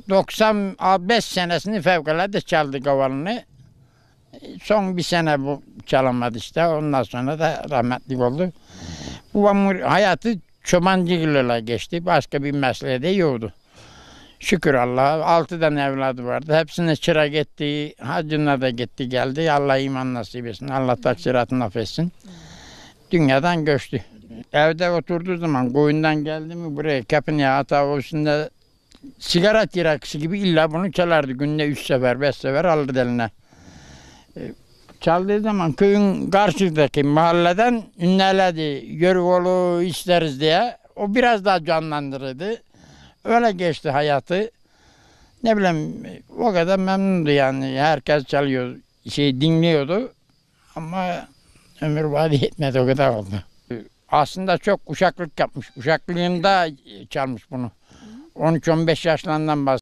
95 senesini fevkalade çaldı kavalını. Son bir sene bu çalamadı işte. Ondan sonra da rahmetli oldu. Babamın hayatı çobancılıkla geçti. Başka bir mesleği de yoktu. Şükür Allah'a 6 tane evladı vardı. Hepsine çırak etti. Hacına da gitti geldi. Allah iman nasip etsin. Allah taksiratını affetsin. Dünyadan göçtü. Evde oturduğu zaman koyundan geldi mi buraya kapıya hata üstünde sigara tirakisi gibi illa bunu çalardı. Günde 3 sefer 5 sefer alırdı eline. Çaldığı zaman köyün karşıdaki mahalleden ünleledi. Yörükoğlu isteriz diye. O biraz daha canlandırırdı. Öyle geçti hayatı. Ne bileyim o kadar memnundu yani. Herkes çalıyor, dinliyordu. Ama ömür vaat etmedi o kadar oldu. Aslında çok uşaklık yapmış. Uşaklığında çalmış bunu. 13-15 yaşlarından bahsediyor.